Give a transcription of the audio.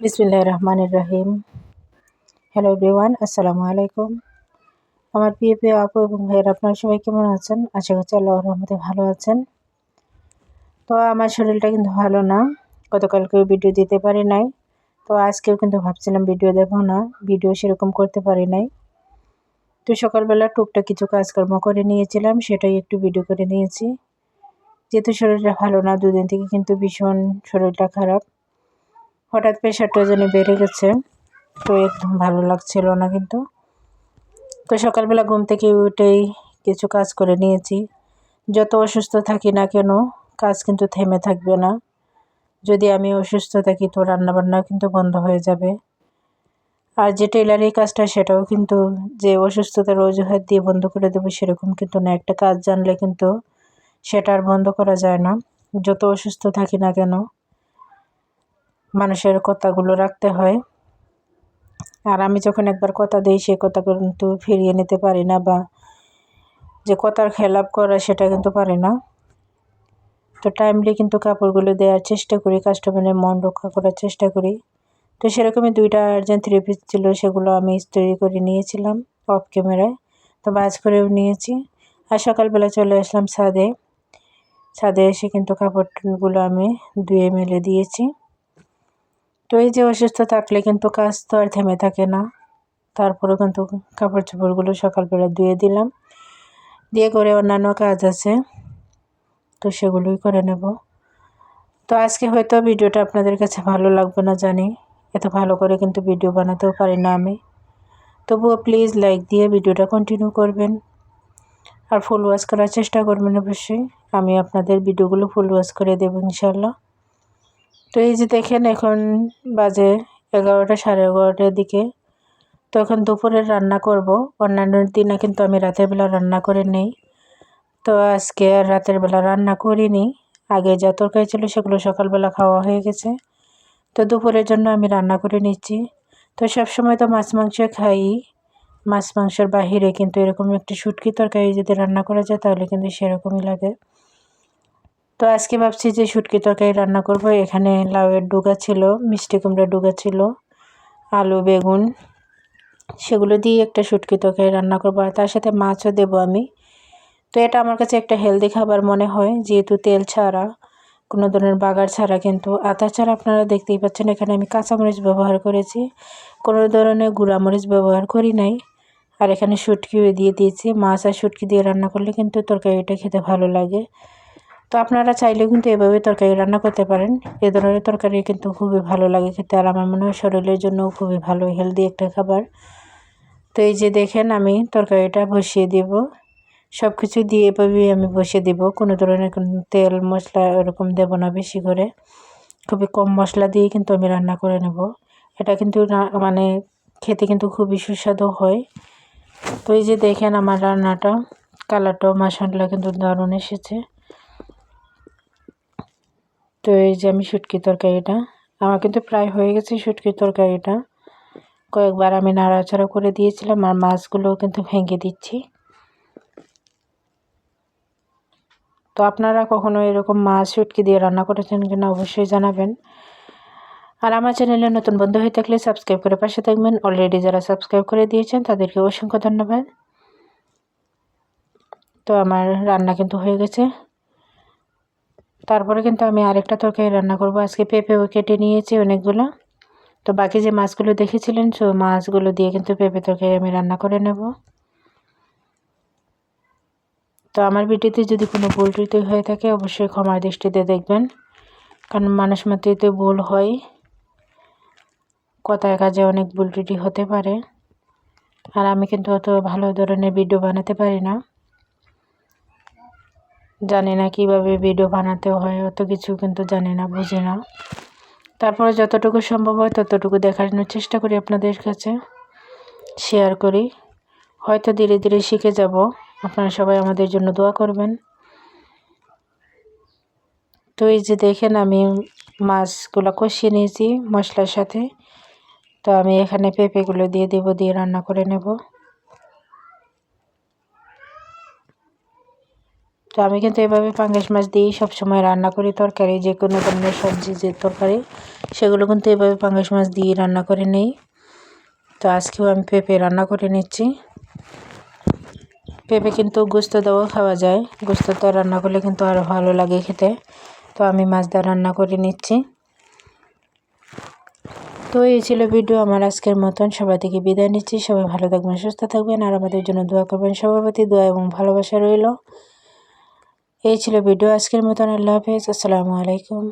বিসমিল্লাহির রহমানির রহিম। Hello everyone, আসসালামু আলাইকুম। আমার প্রিয় প্রিয় আপু এবং ভাইয়েরা, আপনারা সবাই কেমন আছেন? আশা করছি আল্লাহর রহমতে ভালো আছেন। তো আমার শরীরটা কিন্তু ভালো না, গতকালকেও ভিডিও দিতে পারি নাই। তো আজকেও কিন্তু ভাবছিলাম ভিডিও দেবো না, ভিডিও সেরকম করতে পারি নাই। তো সকালবেলা টুকটাক কিছু কাজকর্ম করে নিয়েছিলাম, সেটাই একটু ভিডিও করে নিয়েছি। যেহেতু শরীরটা ভালো না, দুদিন থেকে কিন্তু ভীষণ শরীরটা খারাপ, হঠাৎ প্রেশারটা যেন বেড়ে গেছে। তো একদম ভালো লাগছিল না কিন্তু। তো সকালবেলা ঘুম থেকে উঠেই কিছু কাজ করে নিয়েছি। যত অসুস্থ থাকি না কেন, কাজ কিন্তু থেমে থাকবে না। যদি আমি অসুস্থ থাকি তো রান্নাবান্না কিন্তু বন্ধ হয়ে যাবে। আর যে টেলারি কাজটা, সেটাও কিন্তু যে অসুস্থতার অজুহাত দিয়ে বন্ধ করে দেবো সেরকম কিন্তু না। একটা কাজ জানলে কিন্তু সেটা আর বন্ধ করা যায় না। যত অসুস্থ থাকি না কেন, মানুষের কথাগুলো রাখতে হয়। আর আমি যখন একবার কথা দিই, সেই কথা কিন্তু ফিরিয়ে নিতে পারি না, বা যে কথার খেলাপ করা সেটা কিন্তু পারি না। তো টাইমলি কিন্তু কাপড়গুলো দেওয়ার চেষ্টা করি, কাস্টমারের মন রক্ষা করার চেষ্টা করি। তো সেরকমই 2টা আর্জেন্ট 3 পিস ছিল, সেগুলো আমি ইস্ত্রি করে নিয়েছিলাম অফ ক্যামেরায়। তো ভাঁজ করেও নিয়েছি। আর সকালবেলা চলে আসলাম ছাদে। ছাদে এসে কিন্তু কাপড়গুলো আমি ধুয়ে মেলে দিয়েছি। তো এই যে অসুস্থ থাকলে কিন্তু কাজ তো আর থেমে থাকে না। তারপরে কিন্তু কাপড় চোপড়গুলো সকালবেলা ধুয়ে দিলাম, দিয়ে করে অন্যান্য কাজ আছে, তো সেগুলোই করে নেব। তো আজকে হয়তো ভিডিওটা আপনাদের কাছে ভালো লাগবে না জানি, এত ভালো করে কিন্তু ভিডিও বানাতেও পারি না আমি। তবুও প্লিজ লাইক দিয়ে ভিডিওটা কন্টিনিউ করবেন, আর ফুল ওয়াচ করার চেষ্টা করবেন অবশ্যই। আমি আপনাদের ভিডিওগুলো ফুল ওয়াচ করে দেবো ইনশাল্লাহ। তো এই যে দেখেন, এখন বাজে 11টা, 11:30 দিকে। তো এখন দুপুরের রান্না করব। অন্যান্য দিনে কিন্তু আমি রাতের বেলা রান্না করে নেই। তো আজকে আর রাতের বেলা রান্না করিনি। আগে যা তরকারি ছিল সেগুলো সকালবেলা খাওয়া হয়ে গেছে। তো দুপুরের জন্য আমি রান্না করে নিচ্ছি। তো সবসময় তো মাছ মাংস খাই, মাছ মাংসের বাহিরে কিন্তু এরকম একটি শুটকি তরকারি যদি রান্না করা যায় তাহলে কিন্তু সেরকমই লাগে। তো আজকে ভাবছি যে শুটকি তরকারি রান্না করব। এখানে লাউয়ের ডুগা ছিল, মিষ্টি কুমড়ার ডুগা ছিল, আলু বেগুন, সেগুলো দিয়ে একটা শুটকি তরকারি রান্না করবো, আর তার সাথে মাছও দেবো আমি। তো এটা আমার কাছে একটা হেলদি খাবার মনে হয়, যেহেতু তেল ছাড়া, কোনো ধরনের বাগার ছাড়া, কিন্তু আতা ছাড়া। আপনারা দেখতেই পাচ্ছেন এখানে আমি কাঁচামরিচ ব্যবহার করেছি, কোনো ধরনের গুঁড়ামরিচ ব্যবহার করি নাই। আর এখানে শুটকিও দিয়ে দিয়েছি। মাছ আর শুটকি দিয়ে রান্না করলে কিন্তু তরকারিটা খেতে ভালো লাগে। তো আপনারা চাইলেও কিন্তু এভাবে তরকারি রান্না করতে পারেন। এ ধরনের তরকারি কিন্তু খুবই ভালো লাগে খেতে, আর আমার মনে হয় শরীরের জন্য খুবই ভালো, হেলদি একটা খাবার। তো এই যে দেখেন, আমি তরকারিটা বসিয়ে দেব। সব কিছু দিয়ে এভাবেই আমি বসিয়ে দেব, কোনো ধরনের কোনো তেল মশলা এরকম দেব না বেশি করে। খুবই কম মশলা দিয়ে কিন্তু আমি রান্না করে নেব। এটা কিন্তু মানে খেতে কিন্তু খুবই সুস্বাদু হয়। তো এই যে দেখেন, আমার রান্নাটা কালারটাও মাশাআল্লাহ কিন্তু দারুণ এসেছে। তো এই যে আমি শুটকি তরকারিটা, আমার কিন্তু প্রায় হয়ে গেছে শুটকির তরকারিটা। কয়েকবার আমি নাড়াচাড়া করে দিয়েছিলাম, আর মাছগুলোও কিন্তু ভেঙে দিচ্ছি। তো আপনারা কখনো এরকম মাছ শুটকি দিয়ে রান্না করেছেন কিনা অবশ্যই জানাবেন। আর আমার চ্যানেলে নতুন বন্ধু হয়ে থাকলে সাবস্ক্রাইব করে পাশে থাকবেন। অলরেডি যারা সাবস্ক্রাইব করে দিয়েছেন তাদেরকে অসংখ্য ধন্যবাদ। তো আমার রান্না কিন্তু হয়ে গেছে। তারপরে কিন্তু আমি আরেকটা তরকারি রান্না করব। আজকে পেঁপেও কেটে নিয়েছি অনেকগুলো। তো বাকি যে মাছগুলো দেখেছিলেন, সো মাছগুলো দিয়ে কিন্তু পেঁপে তরকারি আমি রান্না করে নেব। তো আমার ভিডিওতে যদি কোনো ভুল ত্রুটি হয়ে থাকে অবশ্যই ক্ষমার দৃষ্টিতে দেখবেন, কারণ মানুষ মাত্রই তো ভুল হয়, কথায় কাজে অনেক ভুল ত্রুটি হতে পারে। আর আমি কিন্তু অত ভালো ধরনের ভিডিও বানাতে পারি না, জানি না কিভাবে ভিডিও বানাতে হয়, অত কিছু কিন্তু জানি না, বুঝি না। তারপরে যতটুকু সম্ভব হয় ততটুকু দেখানোর চেষ্টা করি, আপনাদের কাছে শেয়ার করি। হয়তো ধীরে ধীরে শিখে যাব। আপনারা সবাই আমাদের জন্য দোয়া করবেন। তো এই যে দেখেন, আমি মাছগুলো কষিয়ে নিয়েছি মশলার সাথে। তো আমি এখানে পেঁপেগুলো দিয়ে দেব, দিয়ে রান্না করে নেব। তো আমি কিন্তু এভাবে পাঙ্গাস মাছ দিয়েই সবসময় রান্না করি তরকারি, যে কোনো ধরনের সবজি যে তরকারি সেগুলো কিন্তু এভাবে পাঙ্গাস মাছ দিয়ে রান্না করে নিই। তো আজকেও আমি পেঁপে রান্না করে নিচ্ছি। পেঁপে কিন্তু গোস্ত দেওয়া খাওয়া যায়, গোস্ত তো রান্না করলে কিন্তু আরও ভালো লাগে খেতে। তো আমি মাছ দিয়ে রান্না করে নিচ্ছি। তো এই ছিল ভিডিও আমার আজকের মতন। সবাই থেকে বিদায় নিচ্ছি। সবাই ভালো থাকবেন, সুস্থ থাকবেন, আর আমাদের জন্য দোয়া করবেন। সবার প্রতি দোয়া এবং ভালোবাসা রইল। এই ছিল ভিডিও আজকের মতন। আল্লাহ হাফেজ, আসসালামু আলাইকুম।